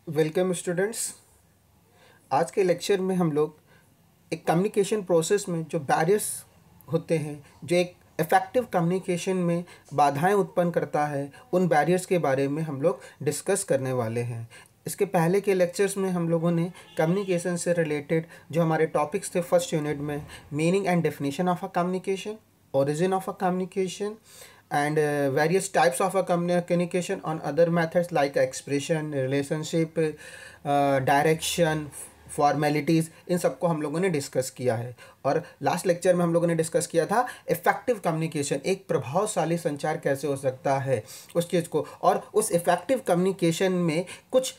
Welcome students. आज के lecture में हम लोग एक कम्युनिकेशन प्रोसेस में जो बैरियर्स होते हैं, जो एक इफ़ेक्टिव कम्युनिकेशन में बाधाएं उत्पन्न करता है, उन बैरियर्स के बारे में हम लोग डिस्कस करने वाले हैं। इसके पहले के लेक्चर्स में हम लोगों ने कम्युनिकेशन से रिलेटेड जो हमारे टॉपिक्स थे फर्स्ट यूनिट में, meaning and definition of a communication, origin of a communication, and various types of a communication, on other methods like expression, relationship, direction, formalities, इन सबको हम लोगों ने डिस्कस किया है। और लास्ट लेक्चर में हम लोगों ने डिस्कस किया था इफ़ेक्टिव कम्युनिकेशन, एक प्रभावशाली संचार कैसे हो सकता है उस चीज़ को। और उस इफ़ेक्टिव कम्युनिकेशन में कुछ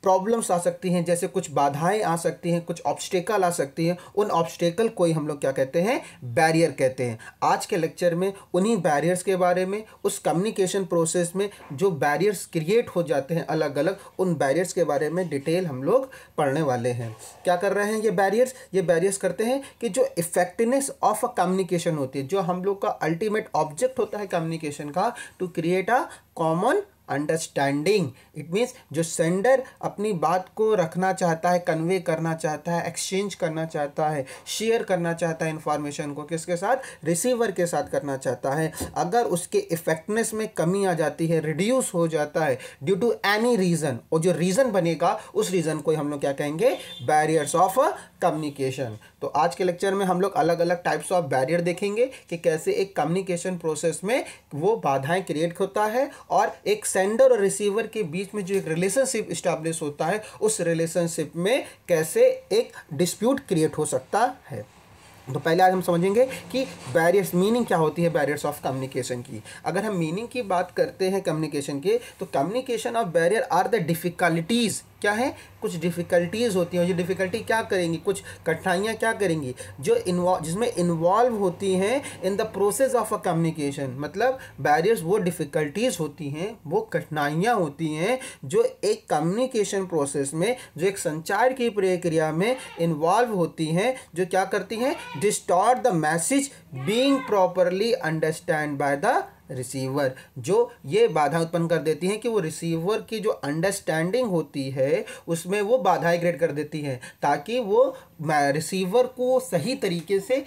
प्रॉब्लम्स आ सकती हैं, जैसे कुछ बाधाएं आ सकती हैं, कुछ ऑब्स्टेकल आ सकती हैं। उन ऑब्स्टेकल को ही हम लोग क्या कहते हैं? बैरियर कहते हैं। आज के लेक्चर में उन्हीं बैरियर्स के बारे में, उस कम्युनिकेशन प्रोसेस में जो बैरियर्स क्रिएट हो जाते हैं अलग अलग, उन बैरियर्स के बारे में डिटेल हम लोग पढ़ने वाले हैं। क्या कर रहे हैं ये बैरियर्स करते हैं कि जो इफेक्टिवनेस ऑफ अ कम्युनिकेशन होती है, जो हम लोग का अल्टीमेट ऑब्जेक्ट होता है कम्युनिकेशन का, to create a common understanding. It means जो सेंडर अपनी बात को रखना चाहता है, कन्वे करना चाहता है, एक्सचेंज करना चाहता है, शेयर करना चाहता है इन्फॉर्मेशन को, किसके साथ? रिसीवर के साथ करना चाहता है। अगर उसके इफेक्टनेस में कमी आ जाती है, रिड्यूस हो जाता है ड्यू टू एनी रीज़न, और जो रीज़न बनेगा उस रीज़न को हम लोग क्या कहेंगे? Barriers of communication. तो आज के लेक्चर में हम लोग अलग अलग टाइप्स ऑफ बैरियर देखेंगे कि कैसे एक कम्युनिकेशन प्रोसेस में वो बाधाएं क्रिएट होता है, और एक सेंडर और रिसीवर के बीच में जो एक रिलेशनशिप इस्टेब्लिश होता है, उस रिलेशनशिप में कैसे एक डिस्प्यूट क्रिएट हो सकता है। तो पहले आज हम समझेंगे कि बैरियर्स, मीनिंग क्या होती है बैरियर्स ऑफ कम्युनिकेशन की। अगर हम मीनिंग की बात करते हैं कम्युनिकेशन के, तो communication of barrier are the difficulties. क्या है? कुछ डिफ़िकल्टीज़ होती हैं, और ये डिफ़िकल्टी क्या करेंगी, कुछ कठिनाइयाँ क्या करेंगी, जो जिसमें इन्वॉल्व होती हैं in the process of a communication. मतलब बैरियर्स वो डिफ़िकल्टीज़ होती हैं, वो कठिनाइयाँ होती हैं जो एक कम्युनिकेशन प्रोसेस में, जो एक संचार की प्रक्रिया में इन्वॉल्व होती हैं, जो क्या करती हैं? Distort the message being properly understand by the receiver. जो ये बाधा उत्पन्न कर देती हैं कि वो रिसीवर की जो अंडरस्टैंडिंग होती है उसमें वो बाधाएं क्रिएट कर देती हैं, ताकि वो रिसीवर को सही तरीके से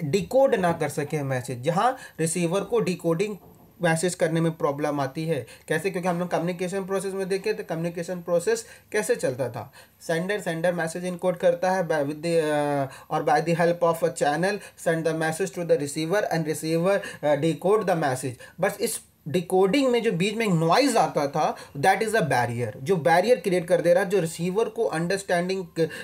डिकोड ना कर सके मैसेज। जहाँ रिसीवर को डिकोडिंग मैसेज करने में प्रॉब्लम आती है, कैसे? क्योंकि हम लोग कम्युनिकेशन प्रोसेस में देखें तो कम्युनिकेशन प्रोसेस कैसे चलता था? सेंडर मैसेज इनकोड करता है by the help of a channel send the message to the receiver, and receiver decode the message. बस इस डिकोडिंग में जो बीच में एक नॉइज आता था, दैट इज़ अ बैरियर, जो बैरियर क्रिएट कर दे रहा है, जो रिसीवर को अंडरस्टैंडिंग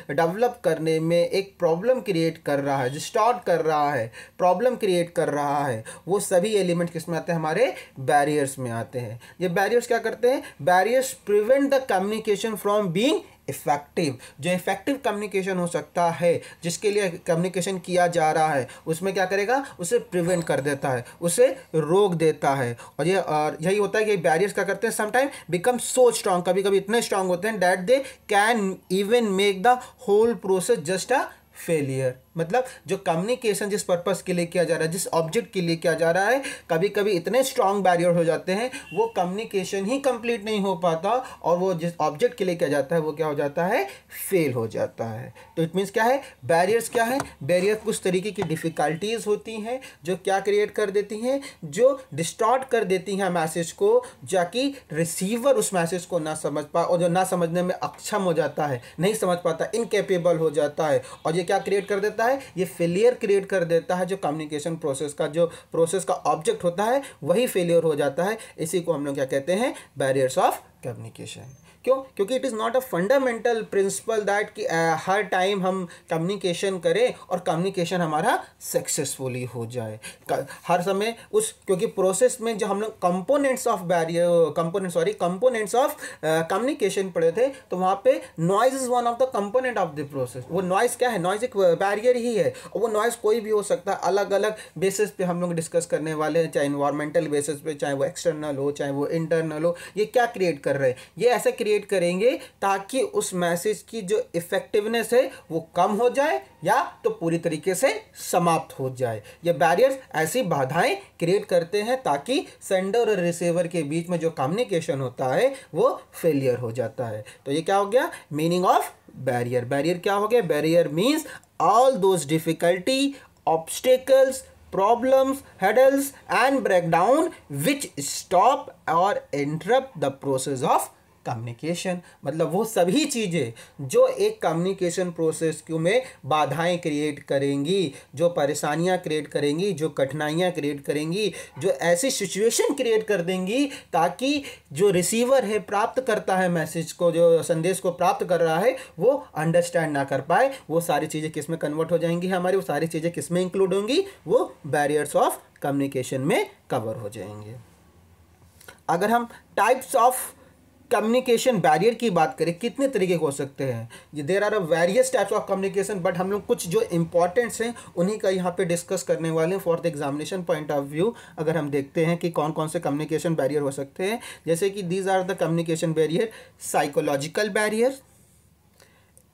डेवलप करने में एक प्रॉब्लम क्रिएट कर रहा है, डिस्टॉर्ट कर रहा है, प्रॉब्लम क्रिएट कर रहा है। वो सभी एलिमेंट किस में आते हैं? हमारे बैरियर्स में आते हैं। ये बैरियर्स क्या करते हैं? Barriers prevent the communication from being effective. जो इफेक्टिव कम्युनिकेशन हो सकता है, जिसके लिए कम्युनिकेशन किया जा रहा है, उसमें क्या करेगा? उसे प्रिवेंट कर देता है, उसे रोक देता है। और यही होता है कि बैरियर्स क्या करते हैं? समटाइम बिकम सो स्ट्रांग, कभी कभी इतने स्ट्रांग होते हैं that they can even make the whole process just a failure. मतलब जो कम्युनिकेशन जिस पर्पस के लिए किया जा रहा है, जिस ऑब्जेक्ट के लिए किया जा रहा है, कभी कभी इतने स्ट्रांग बैरियर हो जाते हैं वो कम्युनिकेशन ही कंप्लीट नहीं हो पाता, और वो जिस ऑब्जेक्ट के लिए किया जाता है वो क्या हो जाता है? फेल हो जाता है। तो इट मीन्स क्या है? बैरियर्स क्या है? बैरियर कुछ तरीके की डिफ़िकल्टीज होती हैं जो क्या क्रिएट कर देती हैं? जो डिस्टॉर्ट कर देती हैं मैसेज को, जाकि रिसीवर उस मैसेज को ना समझ पाए, और जो ना समझने में अक्षम हो जाता है, नहीं समझ पाता, इनकेपेबल हो जाता है। और ये क्या क्रिएट कर देता है? ये फेलियर क्रिएट कर देता है। जो कम्युनिकेशन प्रोसेस का, जो प्रोसेस का ऑब्जेक्ट होता है, वही फेलियर हो जाता है। इसी को हम लोग क्या कहते हैं? Barriers of communication. क्यों? क्योंकि it is not a fundamental principle that कि हर टाइम हम कम्युनिकेशन करें और कम्युनिकेशन हमारा सक्सेसफुली हो जाए हर समय। क्योंकि प्रोसेस में जो हम लोग कंपोनेंट्स ऑफ कम्युनिकेशन पढ़े थे, तो वहाँ पे noise is one of the component of the process. वो नॉइज़ क्या है? नॉइज़ एक बैरियर ही है, और वो नॉइज़ कोई भी हो सकता है। अलग अलग बेसिस पे हम लोग डिस्कस करने वाले हैं, चाहे इन्वायरमेंटल बेसिस पे, चाहे वो एक्सटर्नल हो, चाहे वो इंटरनल हो। ये क्या क्रिएट कर रहे हैं, ये ऐसे क्रिएट करेंगे ताकि उस मैसेज की जो इफेक्टिवनेस है वो कम हो जाए या तो पूरी तरीके से समाप्त हो जाए। ये बैरियर्स ऐसी बाधाएं क्रिएट करते हैं ताकि सेंडर और रिसीवर के बीच में जो कम्युनिकेशन होता है वो फेलियर हो जाता है। तो ये क्या हो गया मीनिंग ऑफ बैरियर। बैरियर क्या हो गया? Barrier means all those difficulty, obstacles, problems, hurdles and breakdown which stop or interrupt the process of communication. मतलब वो सभी चीज़ें जो एक कम्युनिकेशन प्रोसेस में बाधाएं क्रिएट करेंगी, जो परेशानियां क्रिएट करेंगी, जो कठिनाइयां क्रिएट करेंगी, जो ऐसी सिचुएशन क्रिएट कर देंगी ताकि जो रिसीवर है, प्राप्त करता है मैसेज को, जो संदेश को प्राप्त कर रहा है, वो अंडरस्टैंड ना कर पाए, वो सारी चीज़ें किस में कन्वर्ट हो जाएंगी हमारी? वो सारी चीज़ें किस में इंक्लूड होंगी? वो बैरियर्स ऑफ कम्युनिकेशन में कवर हो जाएंगे। अगर हम टाइप्स ऑफ कम्युनिकेशन बैरियर की बात करें, कितने तरीके हो सकते हैं? ये there are various types of communication, but हम लोग कुछ जो इंपॉर्टेंट्स हैं उन्हीं का यहाँ पे डिस्कस करने वाले हैं for the examination point of view. अगर हम देखते हैं कि कौन कौन से कम्युनिकेशन बैरियर हो सकते हैं, जैसे कि these are the communication barrier: psychological barrier,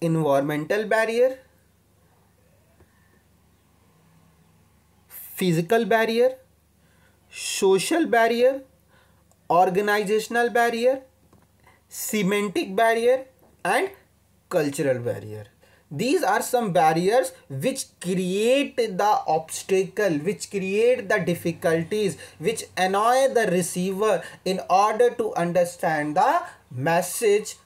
environmental barrier, physical barrier, social barrier, organisational barrier, semantic barrier and cultural barrier. These are some barriers which create the obstacle, which create the difficulties, which annoy the receiver in order to understand the message,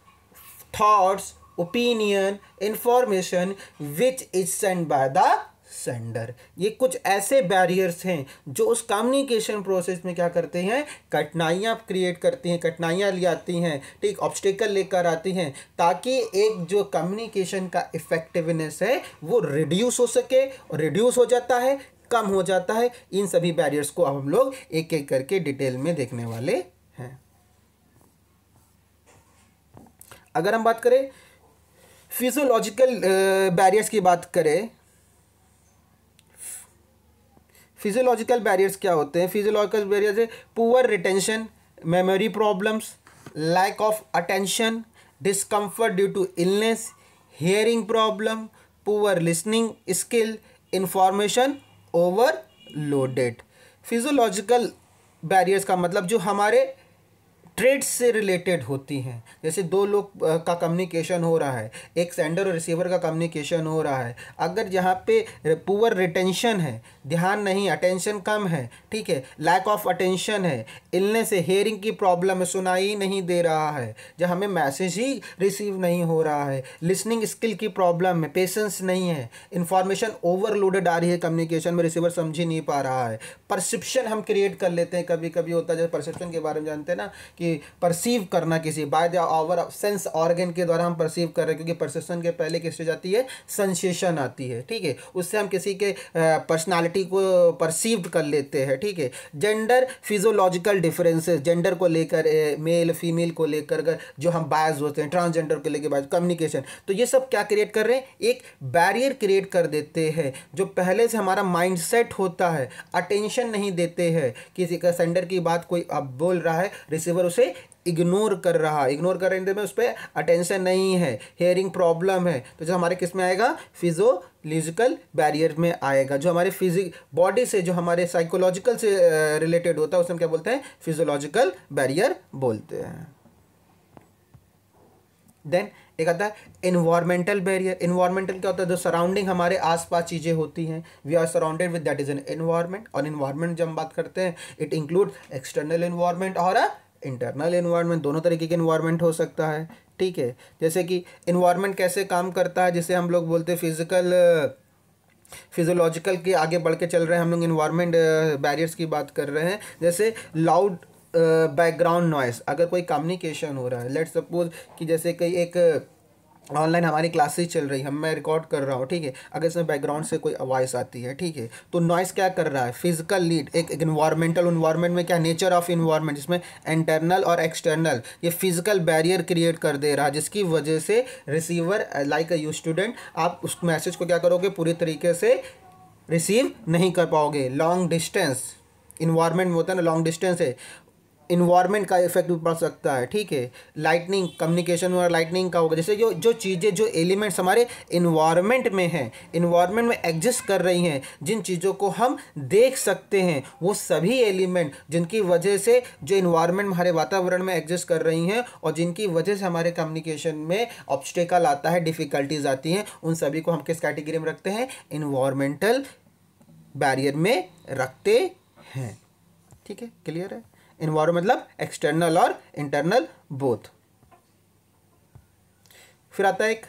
thoughts, opinion, information which is sent by the sender. ये कुछ ऐसे barriers हैं जो उस communication process में क्या करते हैं? कठिनाइयाँ क्रिएट करती हैं, कठिनाइयाँ ले आती हैं, ठीक, ऑब्स्टेकल लेकर आती हैं, ताकि एक जो कम्युनिकेशन का इफेक्टिवनेस है वो रिड्यूस हो सके, और रिड्यूस हो जाता है, कम हो जाता है। इन सभी बैरियर्स को अब हम लोग एक एक करके डिटेल में देखने वाले हैं। अगर हम बात करें फिजियोलॉजिकल बैरियर्स की बात करें, फिजियोलॉजिकल बैरियर्स क्या होते हैं? फिजियोलॉजिकल बैरियर्स है poor retention, memory problems, lack of attention, discomfort due to illness, hearing problem, poor listening skill, information overloaded. Physiological barriers का मतलब जो हमारे ट्रेड्स से रिलेटेड होती हैं, जैसे दो लोग का कम्युनिकेशन हो रहा है, एक सेंडर और रिसीवर का कम्युनिकेशन हो रहा है, अगर जहाँ पे पुअर रिटेंशन है, ध्यान नहीं, अटेंशन कम है, ठीक है, लैक ऑफ अटेंशन है, इलनेस है, हेयरिंग की प्रॉब्लम है, सुनाई नहीं दे रहा है, जब हमें मैसेज ही रिसीव नहीं हो रहा है, लिसनिंग स्किल की प्रॉब्लम है, पेशेंस नहीं है, इंफॉर्मेशन ओवरलोडेड आ रही है कम्युनिकेशन में, रिसीवर समझ ही नहीं पा रहा है, परसेप्शन हम क्रिएट कर लेते हैं, कभी कभी होता है, जैसे परसेप्शन के बारे में जानते हैं ना कि परसीव करना, किसी by the our sense organ के द्वारा हम परसीव कर रहे हैं, क्योंकि परसेप्शन के पहले किस स्टेज आती है? सेंसेशन आती है, ठीक है, उससे हम किसी के पर्सनालिटी को परसीव कर लेते हैं, ठीक है। जेंडर फिजियोलॉजिकल डिफरेंसेस, जेंडर को लेकर, मेल फीमेल को लेकर जो हम बायस होते हैं, ट्रांसजेंडर को लेकर बायस, कम्युनिकेशन, तो ये सब क्या क्रिएट कर रहे हैं? एक बैरियर क्रिएट कर देते हैं। जो पहले से हमारा माइंड सेट होता है, अटेंशन नहीं देते हैं, किसी का सेंडर की बात कोई अब बोल रहा है, रिसीवर उसे इग्नोर कर रहा है, इग्नोर कर रहे हैं, उस पर अटेंशन नहीं है, हेयरिंग प्रॉब्लम है, तो जो हमारे किस में आएगा? फिजियोलॉजिकल बैरियर में आएगा। जो हमारे बॉडी से, जो हमारे साइकोलॉजिकल से रिलेटेड होता है, उसे हम क्या बोलते हैं? फिजियोलॉजिकल बैरियर बोलते हैं। देन एक आता है एनवायरमेंटल बैरियर। एनवायरमेंटल क्या होता है? जो सराउंडिंग हमारे आसपास चीज़ें होती हैं, we are surrounded with, that is an environment. और एनवायरमेंट जब हम बात करते हैं, इट इंक्लूड एक्सटर्नल एनवायरमेंट और इंटरनल एनवायरनमेंट, दोनों तरीके के एनवायरनमेंट हो सकता है, ठीक है। जैसे कि एनवायरनमेंट कैसे काम करता है, जिसे हम लोग बोलते हैं फिजियोलॉजिकल के आगे बढ़ के चल रहे हैं, हम लोग एनवायरनमेंट बैरियर्स की बात कर रहे हैं। जैसे लाउड बैकग्राउंड नॉइस, अगर कोई कम्युनिकेशन हो रहा है, लेट्स सपोज कि जैसे कई एक ऑनलाइन हमारी क्लासेस चल रही है, मैं रिकॉर्ड कर रहा हूँ, ठीक है, अगर इसमें बैकग्राउंड से कोई आवाज़ आती है, ठीक है, तो नॉइस क्या कर रहा है? फिजिकल नीड, एक इन्वायरमेंटल इन्वायरमेंट में क्या नेचर ऑफ इन्वायरमेंट, जिसमें इंटरनल और एक्सटर्नल ये फिजिकल बैरियर क्रिएट कर दे रहा है, जिसकी वजह से receiver like a you student, आप उस मैसेज को क्या करोगे? पूरी तरीके से रिसीव नहीं कर पाओगे। लॉन्ग डिस्टेंस इन्वायरमेंट में होता है ना, लॉन्ग डिस्टेंस है, इन्वायरमेंट का इफेक्ट भी पड़ सकता है, ठीक है। लाइटनिंग, कम्युनिकेशन और लाइटनिंग का होगा, जैसे जो चीज़ें, जो एलिमेंट्स हमारे इन्वायरमेंट में हैं, इन्वायरमेंट में एग्जिस्ट कर रही हैं, जिन चीज़ों को हम देख सकते हैं, वो सभी एलिमेंट जिनकी वजह से जो इन्वायरमेंट हमारे वातावरण में एग्जिस्ट कर रही हैं और जिनकी वजह से हमारे कम्युनिकेशन में ऑब्स्टेकल आता है, डिफ़िकल्टीज आती हैं, उन सभी को हम किस कैटेगरी में रखते हैं? इन्वायरमेंटल बैरियर में रखते हैं, ठीक है। क्लियर है? इन्वायरमेंट मतलब एक्सटर्नल और इंटरनल बोथ। फिर आता है एक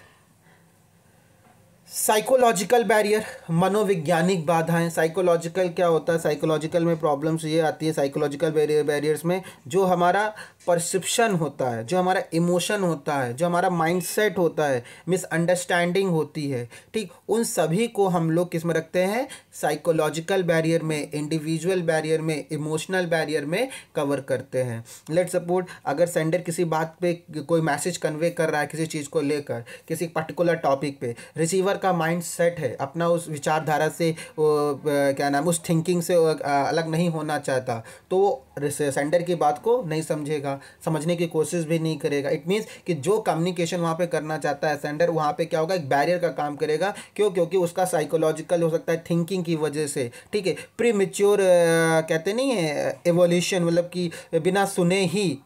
साइकोलॉजिकल बैरियर, मनोवैज्ञानिक बाधाएं। साइकोलॉजिकल क्या होता है? साइकोलॉजिकल में प्रॉब्लम्स ये आती है साइकोलॉजिकल बैरियर्स में, जो हमारा परसेप्शन होता है, जो हमारा इमोशन होता है, जो हमारा माइंडसेट होता है, मिसअंडरस्टैंडिंग होती है, ठीक, उन सभी को हम लोग किस में रखते हैं? साइकोलॉजिकल बैरियर में, इंडिविजुअल बैरियर में, इमोशनल बैरियर में कवर करते हैं। लेट्स सपोज अगर सेंडर किसी बात पे कोई मैसेज कन्वे कर रहा है, किसी चीज़ को लेकर, किसी पर्टिकुलर टॉपिक पे, रिसीवर का माइंड सेट है अपना उस विचारधारा से क्या नाम, उस थिंकिंग से अलग नहीं होना चाहता, तो वो सेंडर की बात को नहीं समझेगा, समझने की कोशिश भी नहीं करेगा। इट मीन्स कि जो कम्युनिकेशन वहाँ पे करना चाहता है सेंडर, वहाँ पे क्या होगा? एक बैरियर का काम करेगा। क्यों? क्योंकि उसका साइकोलॉजिकल हो सकता है थिंकिंग की वजह से, ठीक है। प्री मैच्योर कहते नहीं है एवोल्यूशन, मतलब कि बिना सुने ही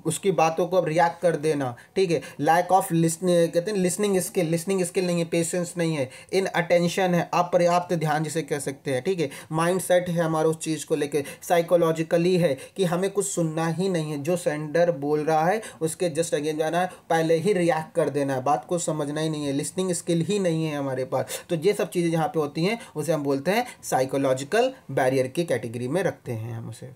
उसकी बातों को अब रिएक्ट कर देना, ठीक है। लैक ऑफ लिसनिंग, कहते हैं लिसनिंग स्किल नहीं है, पेशेंस नहीं है, इन अटेंशन है, अपर्याप्त ध्यान जिसे कह सकते हैं, ठीक है। माइंड सेट है हमारा उस चीज़ को लेकर, साइकोलॉजिकली है कि हमें कुछ सुनना ही नहीं है, जो सेंडर बोल रहा है उसके जस्ट अगेन जाना है, पहले ही रिएक्ट कर देना है, बात को समझना ही नहीं है, लिसनिंग स्किल ही नहीं है हमारे पास। तो ये सब चीज़ें जहाँ पे होती हैं उसे हम बोलते हैं साइकोलॉजिकल बैरियर की कैटेगरी में रखते हैं हम उसे।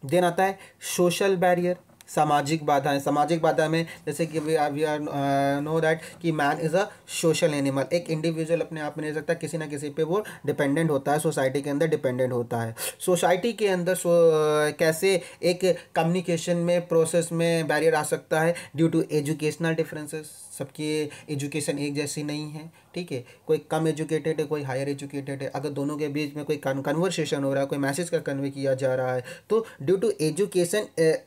देन आता है सोशल बैरियर, सामाजिक बाधाएं। सामाजिक बाधा में जैसे कि वी आर नो दैट कि man is a social animal. एक इंडिविजुअल अपने आप में नहीं सकता, किसी ना किसी पे वो डिपेंडेंट होता है, सोसाइटी के अंदर डिपेंडेंट होता है। सोसाइटी के अंदर कैसे एक कम्युनिकेशन में प्रोसेस में बैरियर आ सकता है? ड्यू टू एजुकेशनल डिफरेंसेस, सबकी एजुकेशन एक जैसी नहीं है, ठीक है। कोई कम एजुकेटेड है, कोई हायर एजुकेटेड है। अगर दोनों के बीच में कोई कन्वर्सेशन हो रहा है, कोई मैसेज का कन्वे किया जा रहा है, तो due to education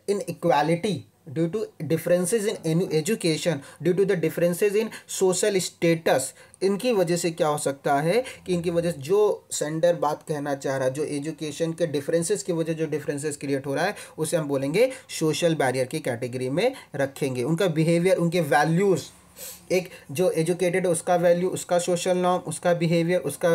in equality, due to differences in education, due to the differences in social status, इनकी वजह से क्या हो सकता है कि इनकी वजह से जो सेंडर बात कहना चाह रहा है, जो एजुकेशन के डिफरेंसेस की वजह जो डिफरेंसेस क्रिएट हो रहा है, उसे हम बोलेंगे सोशल बैरियर की कैटेगरी में रखेंगे। उनका बिहेवियर, उनके वैल्यूज़, एक जो एजुकेटेड है उसका वैल्यू, उसका सोशल नॉर्म, उसका बिहेवियर, उसका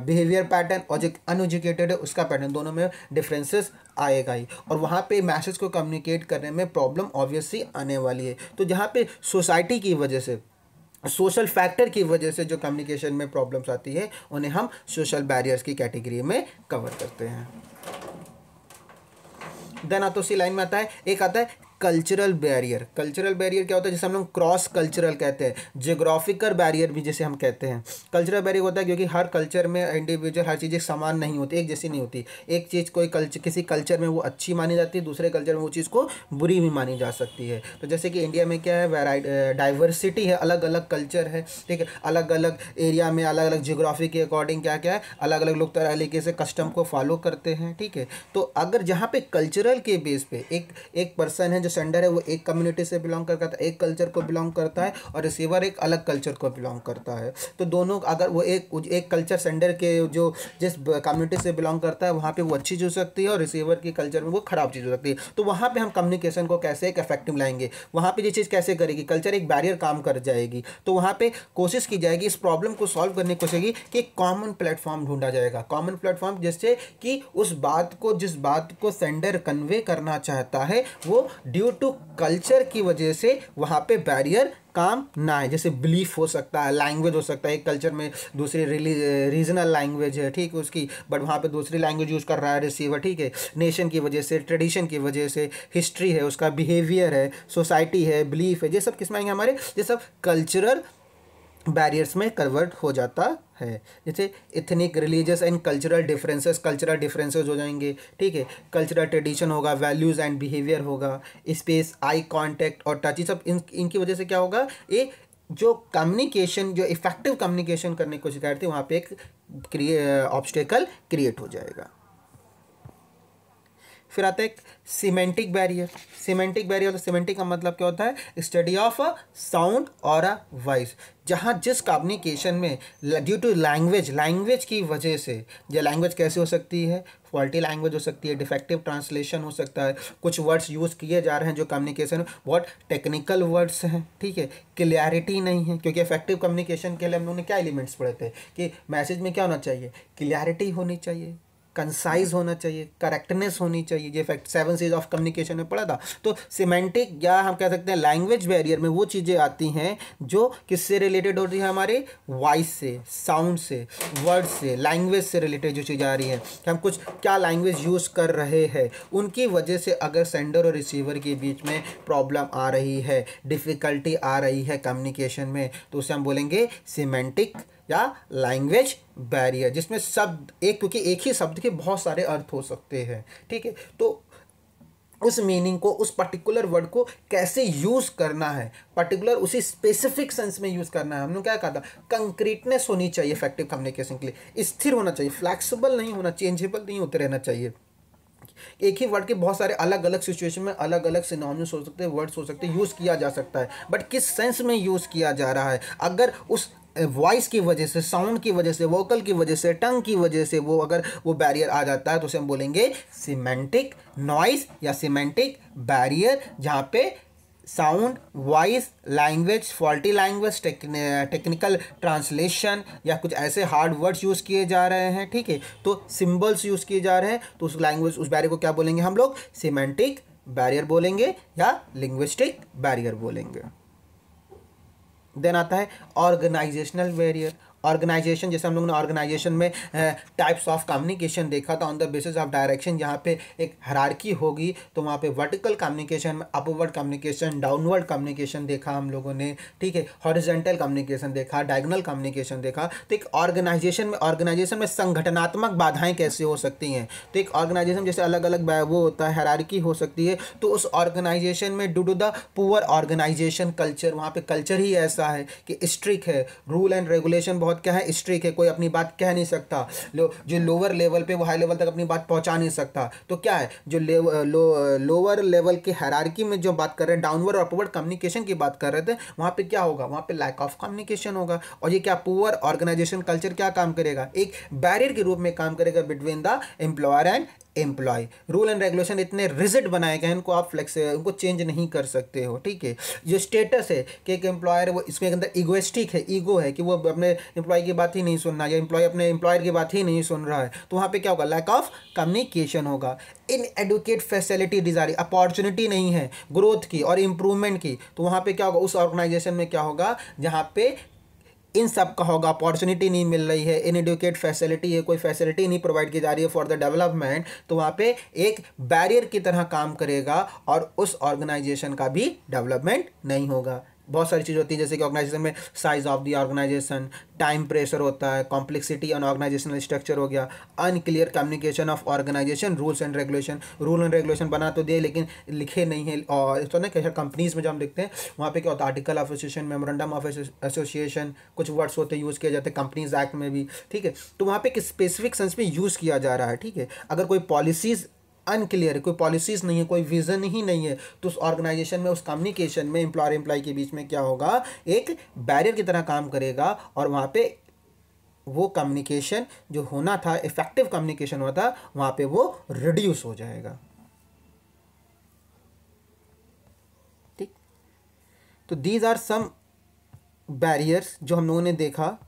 बिहेवियर पैटर्न, और जो अनएजुकेटेड है उसका पैटर्न, दोनों में डिफरेंसेस आएगा ही, और वहाँ पे मैसेज को कम्युनिकेट करने में प्रॉब्लम ऑब्वियसली आने वाली है। तो जहाँ पे सोसाइटी की वजह से, सोशल फैक्टर की वजह से जो कम्युनिकेशन में प्रॉब्लम्स आती है, उन्हें हम सोशल बैरियर्स की कैटेगरी में कवर करते हैं। देन आता उसी लाइन में आता है, एक आता है कल्चरल बैरियर। कल्चरल बैरियर क्या होता है? जैसे हम लोग क्रॉस कल्चरल कहते हैं, जियोग्राफिकल बैरियर भी जैसे हम कहते हैं। कल्चरल बैरियर होता है क्योंकि हर कल्चर में इंडिविजुअल हर चीज़ें समान नहीं होती, एक जैसी नहीं होती। एक चीज़ कोई कल्चर, किसी कल्चर में वो अच्छी मानी जाती है, दूसरे कल्चर में वो चीज़ को बुरी भी मानी जा सकती है। तो जैसे कि इंडिया में क्या है, डाइवर्सिटी है, अलग अलग कल्चर है, ठीक है। अलग अलग एरिया में अलग अलग जियोग्राफी के अकॉर्डिंग क्या क्या है, अलग अलग लोग तरह तरीके से कस्टम को फॉलो करते हैं, ठीक है। तो अगर जहाँ पे कल्चरल के बेस पे एक पर्सन है, जो सेंडर है, वो एक कम्युनिटी से बिलोंग करता है, एक कल्चर को बिलोंग करता है, और रिसीवर एक अलग कल्चर को बिलोंग करता है, तो दोनों अगर वो एक कल्चर सेंडर के जो जिस कम्युनिटी से बिलोंग करता है वहाँ पे वो अच्छी चीज़ हो सकती है, और रिसीवर की कल्चर में वो खराब चीज़ हो सकती है। तो वहाँ पे हम कम्युनिकेशन को कैसे एक इफेक्टिव लाएंगे, वहाँ पे ये चीज़ कैसे करेगी, कल्चर एक बैरियर काम कर जाएगी। तो वहाँ पे कोशिश की जाएगी इस प्रॉब्लम को सॉल्व करने की कोशिश की कि कॉमन प्लेटफॉर्म ढूंढा जाएगा। कॉमन प्लेटफॉर्म जिससे कि उस बात को, जिस बात को सेंडर कन्वे करना चाहता है, वो ड्यू टू कल्चर की वजह से वहाँ पे बैरियर काम ना है। जैसे बिलीफ हो सकता है, लैंग्वेज हो सकता है, एक कल्चर में दूसरी रीजनल लैंग्वेज है, ठीक है उसकी, बट वहाँ पे दूसरी लैंग्वेज यूज़ कर रहा है रिसीवर, ठीक है। नेशन की वजह से, ट्रेडिशन की वजह से, हिस्ट्री है, उसका बिहेवियर है, सोसाइटी है, बिलीफ है, ये सब किस में आएंगे हमारे, ये सब कल्चरल बैरियर्स में कन्वर्ट हो जाता है। जैसे ethnic, religious and cultural differences हो जाएंगे, ठीक है। कल्चरल ट्रेडिशन होगा, वैल्यूज़ एंड बिहेवियर होगा, स्पेस, आई कांटेक्ट और टच, सब इनकी वजह से क्या होगा, ये जो कम्युनिकेशन, जो इफेक्टिव कम्युनिकेशन करने की कोशिश करते हैं, वहाँ पे एक ऑब्स्टेकल क्रिएट हो जाएगा। फिर आता है एक सीमेंटिक बैरियर। सीमेंटिक बैरियर, तो सीमेंटिक का मतलब क्या होता है? स्टडी ऑफ अ साउंड और अ वॉइस। जहाँ जिस कम्युनिकेशन में ड्यू टू लैंग्वेज की वजह से, या लैंग्वेज कैसे हो सकती है? फॉल्टी लैंग्वेज हो सकती है, डिफेक्टिव ट्रांसलेशन हो सकता है, कुछ वर्ड्स यूज़ किए जा रहे हैं जो कम्युनिकेशन बहुत टेक्निकल वर्ड्स हैं, ठीक है, क्लियरिटी नहीं है। क्योंकि इफेक्टिव कम्युनिकेशन के लिए हम लोगों ने क्या एलिमेंट्स पढ़े थे कि मैसेज में क्या होना चाहिए? क्लियरिटी होनी चाहिए, कंसाइज होना चाहिए, करेक्टनेस होनी चाहिए। ये फैक्ट 7 C's ऑफ कम्युनिकेशन में पढ़ा था। तो सिमेंटिक या हम कह सकते हैं लैंग्वेज बैरियर में वो चीज़ें आती हैं जो किससे रिलेटेड होती है? हमारे वॉइस से, साउंड से, वर्ड से, लैंग्वेज से रिलेटेड जो चीज़ आ रही है कि हम कुछ क्या लैंग्वेज यूज़ कर रहे हैं, उनकी वजह से अगर सेंडर और रिसीवर के बीच में प्रॉब्लम आ रही है, डिफ़िकल्टी आ रही है कम्युनिकेशन में, तो उसे हम बोलेंगे सिमेंटिक या लैंग्वेज बैरियर, जिसमें शब्द क्योंकि एक ही शब्द के बहुत सारे अर्थ हो सकते हैं, ठीक है। तो उस मीनिंग को, उस पर्टिकुलर वर्ड को कैसे यूज़ करना है, पर्टिकुलर उसी स्पेसिफिक सेंस में यूज़ करना है। हमने क्या कहा था? कंक्रीटनेस होनी चाहिए इफेक्टिव कम्युनिकेशन के लिए, स्थिर होना चाहिए, फ्लैक्सिबल नहीं होना, चेंजेबल नहीं होते रहना चाहिए। एक ही वर्ड के बहुत सारे अलग अलग सिचुएशन में अलग अलग सिनोनिम्स हो सकते हैं, वर्ड्स हो सकते हैं, यूज़ किया जा सकता है, बट किस सेंस में यूज़ किया जा रहा है। अगर उस वॉइस की वजह से, साउंड की वजह से, वोकल की वजह से, टंग की वजह से वो अगर वो बैरियर आ जाता है तो उसे हम बोलेंगे सिमेंटिक नॉइस या सिमेंटिक बैरियर, जहाँ पे sound, voice, language, faulty language, technical translation या कुछ ऐसे हार्ड वर्ड्स यूज़ किए जा रहे हैं, ठीक है, तो सिंबल्स यूज़ किए जा रहे हैं, तो उस लैंग्वेज, उस बैरियर को क्या बोलेंगे हम लोग? सिमेंटिक बैरियर बोलेंगे या लिंग्विस्टिक बैरियर बोलेंगे। देन आता है ऑर्गेनाइजेशनल बैरियर। ऑर्गेनाइजेशन, जैसे हम लोगों ने ऑर्गेनाइजेशन में टाइप्स ऑफ कम्युनिकेशन देखा था on the basis of direction, जहाँ पे एक हायरार्की होगी, तो वहाँ पे वर्टिकल कम्युनिकेशन में अपवर्ड कम्युनिकेशन, डाउनवर्ड कम्युनिकेशन देखा हम लोगों ने, ठीक है, हॉरिजॉन्टल कम्युनिकेशन देखा, डायगोनल कम्युनिकेशन देखा। तो एक ऑर्गेनाइजेशन में संगठनात्मक बाधाएं कैसे हो सकती हैं? तो एक ऑर्गेनाइजेशन जैसे अलग अलग वो होता है, हायरार्की हो सकती है, तो उस ऑर्गेनाइजेशन में due to the poor organisation culture, वहाँ पे कल्चर ही ऐसा है कि स्ट्रिक्ट है, रूल एंड रेगुलेशन बहुत क्या है? स्ट्रिक्ट है, कोई अपनी बात कह नहीं सकता, जो लोअर लेवल पे वो हाई लेवल तक अपनी बात पहुंचा नहीं सकता। तो क्या है, जो लोअर लेवल के हायरार्की में जो बात कर रहे हैं, डाउनवर्ड और अपवर्ड कम्युनिकेशन की बात कर रहे थे, वहाँ पे क्या होगा? वहाँ पे लैक ऑफ कम्युनिकेशन होगा। और ये क्या पुअर ऑर्गेनाइजेशन कल्चर क्या काम करेगा? एक बैरियर के रूप में काम करेगा between the employer and employ. Rule and regulation इतने रिजिड बनाए गए हैं, इनको आप उनको चेंज नहीं कर सकते हो, ठीक है। जो स्टेटस है कि एक एम्प्लॉयर वो इसके अंदर इगोइस्टिक है, ईगो है कि वो अपने एम्प्लॉय की बात ही नहीं सुनना, या एम्प्लॉय अपने एम्प्लॉयर की बात ही नहीं सुन रहा है, तो वहाँ पे क्या होगा? लैक ऑफ कम्युनिकेशन होगा। इन एडुकेट फैसिलिटी डिजायर, अपॉर्चुनिटी नहीं है ग्रोथ की और इम्प्रूवमेंट की, तो वहाँ पे क्या होगा? उस ऑर्गेनाइजेशन में क्या होगा? जहाँ पे इन सब का होगा, अपॉर्चुनिटी नहीं मिल रही है, इन एडुकेट फैसिलिटी है, कोई फैसिलिटी नहीं प्रोवाइड की जा रही है फॉर द डेवलपमेंट, तो वहाँ पे एक बैरियर की तरह काम करेगा और उस ऑर्गेनाइजेशन का भी डेवलपमेंट नहीं होगा। बहुत सारी चीज़ होती है, जैसे कि ऑर्गेनाइजेशन में size of the organisation, time pressure होता है, कॉम्प्लेक्सिटी एंड ऑर्गेनाइजेशनल स्ट्रक्चर हो गया, unclear communication of organisation, rule and regulation बना तो दे लेकिन लिखे नहीं है। और तो ना कैसे कंपनीज में जब हम देखते हैं वहाँ पे क्या होता है? Article of association, memorandum of association, कुछ वर्ड्स होते हैं यूज़ किए जाते हैं कंपनीज एक्ट में भी, ठीक है। तो वहाँ पे किस स्पेसिफिक सेंस में यूज़ किया जा रहा है, ठीक है। अगर कोई पॉलिसीज़ अनक्लियर है, कोई पॉलिसीज नहीं है, कोई विजन ही नहीं है, तो उस ऑर्गेनाइजेशन में, उस कम्युनिकेशन में एम्प्लॉयर एम्प्लॉय के बीच में क्या होगा? एक बैरियर की तरह काम करेगा और वहाँ पे वो कम्युनिकेशन जो होना था, इफेक्टिव कम्युनिकेशन हुआ था, वहाँ पे वो रिड्यूस हो जाएगा, ठीक। तो दीज आर सम बैरियर्स जो हम लोगों ने देखा: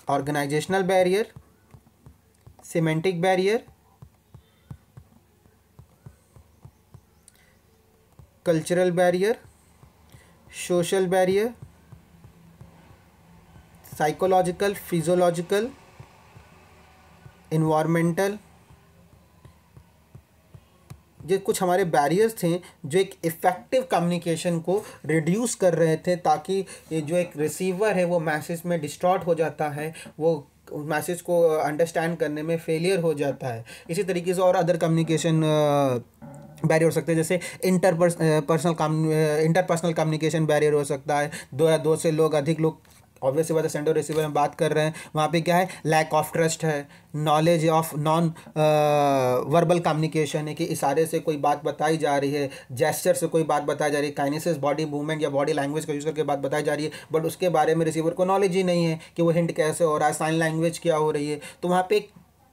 organisational barrier, semantic barrier, cultural barrier, social barrier, psychological, physiological, environmental. ये कुछ हमारे बैरियर्स थे जो एक इफ़ेक्टिव कम्युनिकेशन को रिड्यूस कर रहे थे, ताकि ये जो एक रिसीवर है वो मैसेज में डिस्टॉर्ट हो जाता है, वो मैसेज को अंडरस्टैंड करने में फेलियर हो जाता है। इसी तरीके से और अदर कम्युनिकेशन बैरियर हो सकते हैं, जैसे इंटरपर्सनल कम्युनिकेशन बैरियर हो सकता है, दो या दो से लोग अधिक लोग ऑब्वियसली बात है, सेंडर रिसीवर में बात कर रहे हैं, वहाँ पे क्या है, लैक ऑफ ट्रस्ट है, knowledge of non verbal communication है कि इशारे से कोई बात बताई जा रही है, जेस्चर से कोई बात बताई जा रही है, काइनेसिस बॉडी मूवमेंट या बॉडी लैंग्वेज का यूज़ करके बात बताई जा रही है, बट उसके बारे में रिसीवर को नॉलेज ही नहीं है कि वो हिंट कैसे हो रहा है, साइन लैंग्वेज क्या हो रही है, तो वहाँ पे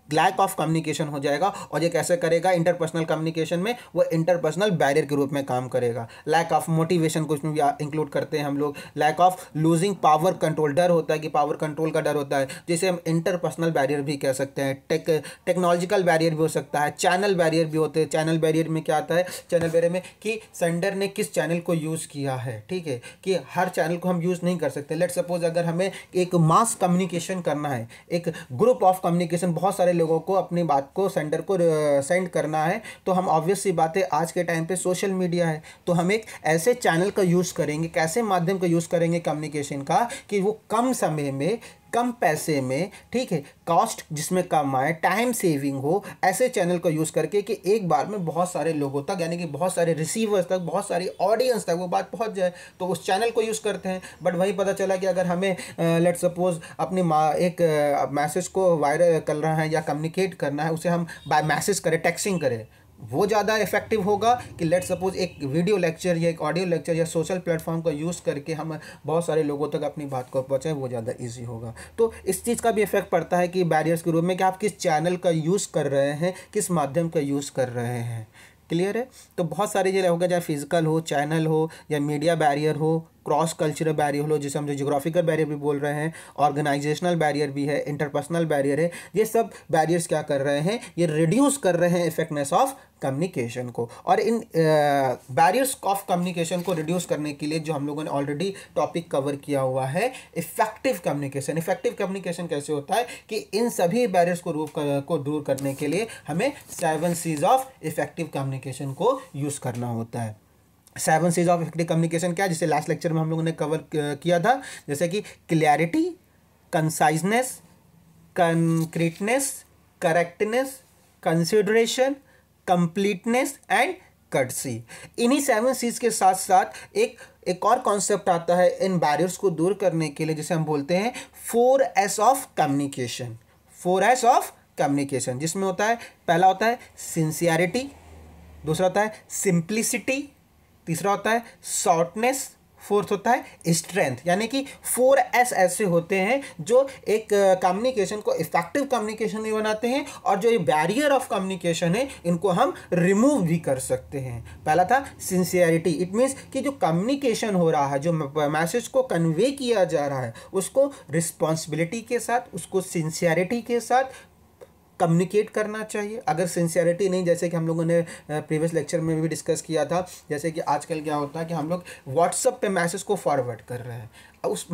लैक ऑफ कम्युनिकेशन हो जाएगा। और ये कैसे करेगा, इंटरपर्सनल कम्युनिकेशन में वो इंटरपर्सनल बैरियर के रूप में काम करेगा। लैक ऑफ मोटिवेशन कुछ में भी इंक्लूड करते हैं हम लोग। Lack of losing power control, डर होता है कि पावर कंट्रोल का डर होता है, जिसे हम इंटरपर्सनल बैरियर भी कह सकते हैं। टेक्नोलॉजिकल बैरियर भी हो सकता है, चैनल बैरियर भी होते हैं। चैनल बैरियर में क्या आता है, चैनल बैरियर में कि सेंडर ने किस चैनल को यूज़ किया है, ठीक है, कि हर चैनल को हम यूज़ नहीं कर सकते। लेट सपोज अगर हमें एक मास कम्युनिकेशन करना है, एक ग्रुप ऑफ कम्युनिकेशन, बहुत सारे लोगों को अपनी बात को सेंडर को सेंड करना है, तो हम ऑब्वियस सी बात है, आज के टाइम पे सोशल मीडिया है, तो हम एक ऐसे चैनल का यूज़ करेंगे, कैसे माध्यम का यूज़ करेंगे कम्युनिकेशन का, कि वो कम समय में, कम पैसे में, ठीक है, कॉस्ट जिसमें कम आए, टाइम सेविंग हो, ऐसे चैनल को यूज़ करके कि एक बार में बहुत सारे लोगों तक, यानी कि बहुत सारे रिसीवर्स तक, बहुत सारी ऑडियंस तक वो बात पहुंच जाए, तो उस चैनल को यूज़ करते हैं। बट वही पता चला कि अगर हमें लेट सपोज अपनी एक मैसेज को वायरल करना है या कम्युनिकेट करना है, उसे हम बाय मैसेज करें, टेक्सिंग करें, वो ज़्यादा इफेक्टिव होगा कि लेट सपोज एक वीडियो लेक्चर या एक ऑडियो लेक्चर या सोशल प्लेटफॉर्म का यूज़ करके हम बहुत सारे लोगों तक अपनी बात को पहुँचाएं, वो ज़्यादा इजी होगा। तो इस चीज़ का भी इफेक्ट पड़ता है कि बैरियर्स के रूप में कि आप किस चैनल का यूज़ कर रहे हैं, किस माध्यम का यूज़ कर रहे हैं। क्लियर है। तो बहुत सारे ये होगा, चाहे फिजिकल हो, चैनल हो, या मीडिया बैरियर हो, क्रॉस कल्चरल बैरियर हो, जिसे हम जो जियोग्राफिकल बैरियर भी बोल रहे हैं, ऑर्गेनाइजेशनल बैरियर भी है, इंटरपर्सनल बैरियर है। ये सब बैरियर्स क्या कर रहे हैं, ये रिड्यूस कर रहे हैं इफेक्टनेस ऑफ कम्युनिकेशन को। और इन बैरियर्स ऑफ कम्युनिकेशन को रिड्यूस करने के लिए जो हम लोगों ने ऑलरेडी टॉपिक कवर किया हुआ है, इफेक्टिव कम्युनिकेशन। इफेक्टिव कम्युनिकेशन कैसे होता है कि इन सभी बैरियर्स को दूर करने के लिए हमें 7 C's ऑफ इफेक्टिव कम्युनिकेशन को यूज़ करना होता है। 7 C's ऑफ इफेक्टिव कम्युनिकेशन क्या है, जिसे लास्ट लेक्चर में हम लोगों ने कवर किया था, जैसे कि clarity, conciseness, concreteness, correctness, consideration, completeness and courtesy. इन्हीं 7 C's के साथ साथ एक और कॉन्सेप्ट आता है इन बैरियर्स को दूर करने के लिए, जिसे हम बोलते हैं 4S of communication. 4S of communication, जिसमें होता है, पहला होता है सिंसियरिटी, दूसरा होता है सिंप्लिसिटी, तीसरा होता है शॉर्टनेस, फोर्थ होता है स्ट्रेंथ। यानी कि 4S ऐसे होते हैं जो एक कम्युनिकेशन को इफेक्टिव कम्युनिकेशन भी बनाते हैं, और जो ये बैरियर ऑफ कम्युनिकेशन है, इनको हम रिमूव भी कर सकते हैं। पहला था सिंसियरिटी, इट मीन्स कि जो कम्युनिकेशन हो रहा है, जो मैसेज को कन्वे किया जा रहा है, उसको रिस्पॉन्सिबिलिटी के साथ, उसको सिंसियरिटी के साथ कम्युनिकेट करना चाहिए। अगर सिंसियरिटी नहीं, जैसे कि हम लोगों ने प्रीवियस लेक्चर में भी डिस्कस किया था, जैसे कि आजकल क्या होता है कि हम लोग व्हाट्सएप पे मैसेज को फॉरवर्ड कर रहे हैं, उस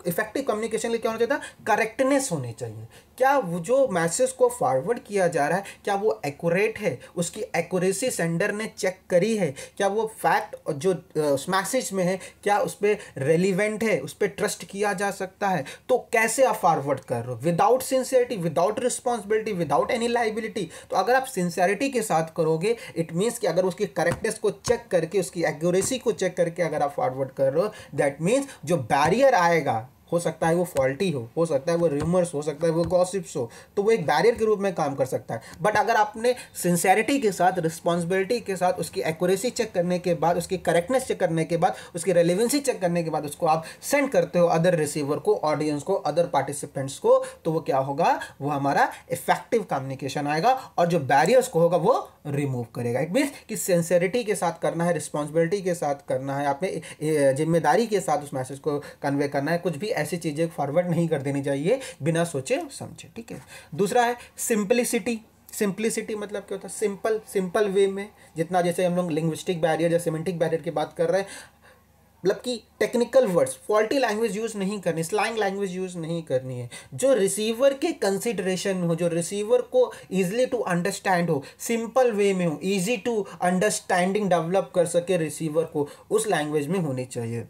इफेक्टिव कम्युनिकेशन के लिए क्या होना चाहिए था, करेक्टनेस होनी चाहिए। क्या वो जो मैसेज को फॉरवर्ड किया जा रहा है, क्या वो एक्यूरेट है, उसकी एक्यूरेसी सेंडर ने चेक करी है, क्या वो फैक्ट जो उस मैसेज में है, क्या उस पर रेलिवेंट है, उस पर ट्रस्ट किया जा सकता है। तो कैसे आप फॉरवर्ड कर रहे हो, without sincerity, without responsibility, without any liability. तो अगर आप सिंसियरिटी के साथ करोगे, इट मीन्स कि अगर उसकी करेक्टनेस को चेक करके, उसकी एक्यूरेसी को चेक करके अगर आप फॉरवर्ड कर रहे हो, दैट मीन्स जो बैरियर आएगा, हो सकता है वो फॉल्टी हो सकता है वो रूमर्स हो सकता है वो गॉसिप्स हो, तो वो एक बैरियर के रूप में काम कर सकता है। बट अगर आपने सिंसियरिटी के साथ, रिस्पॉन्सिबिलिटी के साथ, उसकी एक्यूरेसी चेक करने के बाद, उसकी करेक्टनेस चेक करने के बाद, उसकी रेलेवेंसी चेक करने के बाद उसको आप सेंड करते हो अदर रिसीवर को, ऑडियंस को, अदर पार्टिसिपेंट्स को, तो वो क्या होगा, वो हमारा इफेक्टिव कम्युनिकेशन आएगा, और जो बैरियर्स को होगा वो रिमूव करेगा। इट मीन्स कि सिंसियरिटी के साथ करना है, रिस्पॉन्सिबिलिटी के साथ करना है, आपने जिम्मेदारी के साथ उस मैसेज को कन्वे करना है। कुछ भी ऐसी चीज़ें फॉरवर्ड नहीं कर देनी चाहिए बिना सोचे समझे, ठीक है। दूसरा है सिंपलिसिटी। सिंपलिसिटी मतलब क्या होता है, सिंपल वे में, जितना जैसे हम लोग लिंग्विस्टिक बैरियर या सिमेंटिक बैरियर की बात कर रहे हैं, मतलब कि technical words, faulty language use नहीं करनी, स्लैंग लैंग्वेज यूज़ नहीं करनी है, जो रिसीवर के कंसिडरेशन में हो, जो रिसीवर को ईजिली टू अंडरस्टैंड हो, सिंपल वे में हो, ईजी टू अंडरस्टैंडिंग डेवलप कर सके रिसीवर को, उस लैंग्वेज में होनी चाहिए।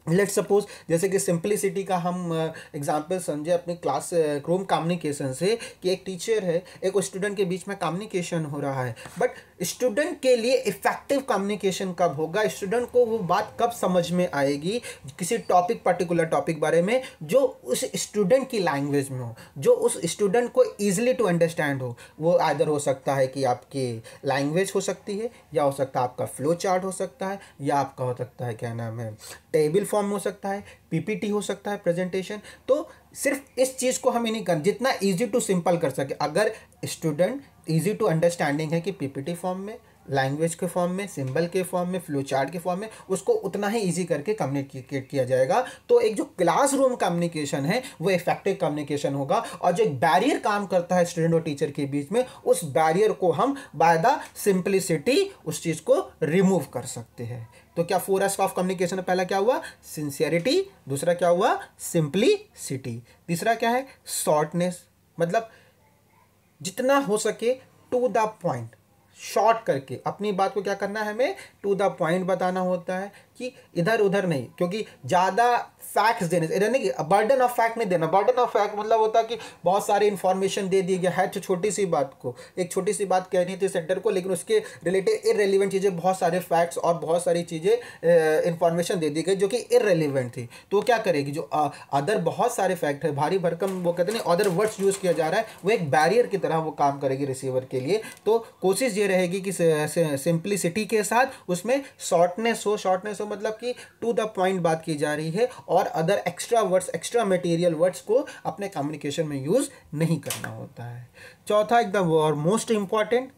लेट्स सपोज जैसे कि सिंप्लिसिटी का हम एग्जांपल समझे अपनी क्लास रूम कम्युनिकेशन से, कि एक टीचर है, एक स्टूडेंट के बीच में कम्युनिकेशन हो रहा है, बट स्टूडेंट के लिए इफेक्टिव कम्युनिकेशन कब होगा, स्टूडेंट को वो बात कब समझ में आएगी किसी टॉपिक, पर्टिकुलर टॉपिक बारे में, जो उस स्टूडेंट की लैंग्वेज में हो, जो उस स्टूडेंट को ईजिली टू अंडरस्टैंड हो। वो आइदर हो सकता है कि आपकी लैंग्वेज हो सकती है, या हो सकता है आपका फ्लो चार्ट हो सकता है, या आपका हो सकता है क्या नाम है टेबल फॉर्म हो सकता है, पीपीटी हो सकता है, प्रेजेंटेशन। तो सिर्फ इस चीज़ को हम ही नहीं कर, जितना इजी टू सिंपल कर सके, अगर स्टूडेंट इजी टू अंडरस्टैंडिंग है कि पीपीटी फॉर्म में, लैंग्वेज के फॉर्म में, सिंबल के फॉर्म में, फ्लो चार्ट के फॉर्म में, उसको उतना ही इजी करके कम्युनिकेट किया जाएगा। तो एक जो क्लासरूम कम्युनिकेशन है वो इफेक्टिव कम्युनिकेशन होगा। और जो एक बैरियर काम करता है स्टूडेंट और टीचर के बीच में, उस बैरियर को हम बाय द सिंप्लिसिटी उस चीज़ को रिमूव कर सकते हैं। तो क्या 4S ऑफ कम्युनिकेशन में पहला क्या हुआ, सिंसियरिटी, दूसरा क्या हुआ, सिंप्लिसिटी, तीसरा क्या है, शॉर्टनेस, मतलब जितना हो सके टू द पॉइंट, शॉर्ट करके अपनी बात को क्या करना है, हमें टू द पॉइंट बताना होता है, कि इधर उधर नहीं, क्योंकि ज़्यादा फैक्ट्स देने से, इधर नहीं, बर्डन ऑफ फैक्ट नहीं देना। बर्डन ऑफ फैक्ट मतलब होता है कि बहुत सारी इन्फॉर्मेशन दे दी गई है, छोटी सी बात को, एक छोटी सी बात कहनी थी सेंटर को, लेकिन उसके रिलेटेड इररेलेवेंट चीज़ें, बहुत सारे फैक्ट्स और बहुत सारी चीज़ें इन्फॉर्मेशन दे दी गई जो कि इररेलेवेंट थी। तो क्या करेगी, जो अदर बहुत सारे फैक्ट है, भारी भरकम वो कहते हैं अदर वर्ड्स यूज़ किया जा रहा है, वो एक बैरियर की तरह वो काम करेगी रिसीवर के लिए। तो कोशिश ये रहेगी कि सिंप्लिसिटी के साथ उसमें शॉर्टनेस हो, मतलब कि टू द पॉइंट बात की जा रही है, और other extra words, extra material words को अपने कम्युनिकेशन में यूज नहीं करना होता है। चौथा एकदम और मोस्ट इंपॉर्टेंट,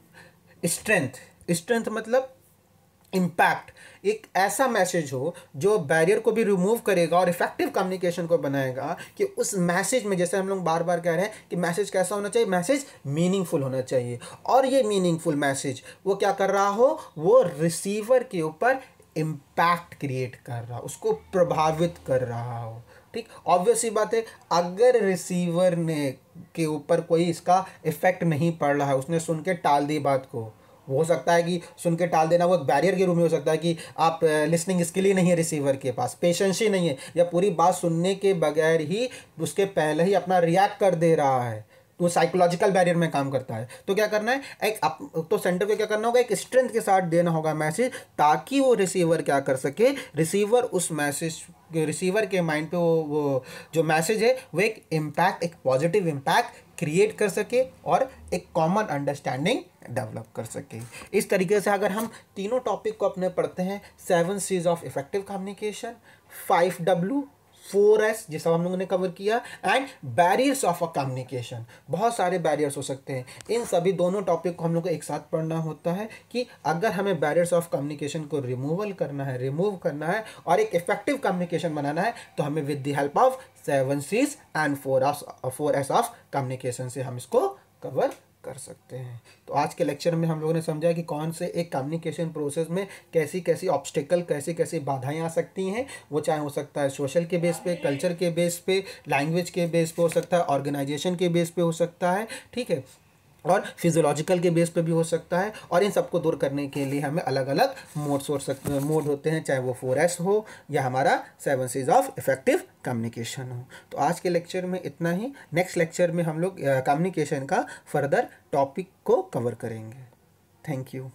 स्ट्रेंथ मतलब इम्पैक्ट। एक ऐसा मैसेज हो जो बैरियर को भी रिमूव करेगा और इफेक्टिव कम्युनिकेशन को बनाएगा, कि उस मैसेज में, जैसे हम लोग बार बार कह रहे हैं कि मैसेज कैसा होना चाहिए, मैसेज मीनिंगफुल होना चाहिए। और ये मीनिंगफुल मैसेज वो क्या कर रहा हो, वो रिसीवर के ऊपर इम्पैक्ट क्रिएट कर रहा, उसको प्रभावित कर रहा हो। ठीक, ऑब्वियस ही बात है, अगर रिसीवर ने के ऊपर कोई इसका इफेक्ट नहीं पड़ रहा है, उसने सुन के टाल दी बात को, हो सकता है कि सुन के टाल देना वो एक बैरियर के रूप में हो सकता है, कि आप लिसनिंग स्किल ही नहीं है रिसीवर के पास, पेशेंस ही नहीं है, या पूरी बात सुनने के बगैर ही उसके पहले ही अपना रिएक्ट कर दे रहा है, तो साइकोलॉजिकल बैरियर में काम करता है। तो क्या करना है, तो सेंटर को क्या करना होगा, एक स्ट्रेंथ के साथ देना होगा मैसेज, ताकि वो रिसीवर क्या कर सके, रिसीवर उस मैसेज, रिसीवर के माइंड पे वो जो मैसेज है वो एक इम्पैक्ट, एक पॉजिटिव इम्पैक्ट क्रिएट कर सके, और एक कॉमन अंडरस्टैंडिंग डेवलप कर सके। इस तरीके से अगर हम तीनों टॉपिक को अपने पढ़ते हैं, 7 C's of effective communication, 5W, 4S जिसका हम लोगों ने कवर किया, and barriers of a communication, बहुत सारे बैरियर्स हो सकते हैं। इन सभी दोनों टॉपिक को हम लोग को एक साथ पढ़ना होता है, कि अगर हमें बैरियर्स ऑफ कम्युनिकेशन को रिमूव करना है और एक इफेक्टिव कम्युनिकेशन बनाना है, तो हमें with the help of 7 C's and 4S of communication से हम इसको कवर कर सकते हैं। तो आज के लेक्चर में हम लोगों ने समझा कि कौन से एक कम्युनिकेशन प्रोसेस में कैसी कैसी ऑब्स्टिकल, कैसी कैसी बाधाएं आ सकती हैं। वो चाहे हो सकता है सोशल के बेस पे, कल्चर के बेस पे, लैंग्वेज के बेस पे हो सकता है, ऑर्गेनाइजेशन के बेस पे हो सकता है, ठीक है, और फिजियोलॉजिकल के बेस पे भी हो सकता है। और इन सबको दूर करने के लिए हमें अलग अलग मोड होते हैं, चाहे वो 4S हो या हमारा 7 C's ऑफ इफेक्टिव कम्युनिकेशन हो। तो आज के लेक्चर में इतना ही। नेक्स्ट लेक्चर में हम लोग कम्युनिकेशन का फर्दर टॉपिक को कवर करेंगे। Thank you.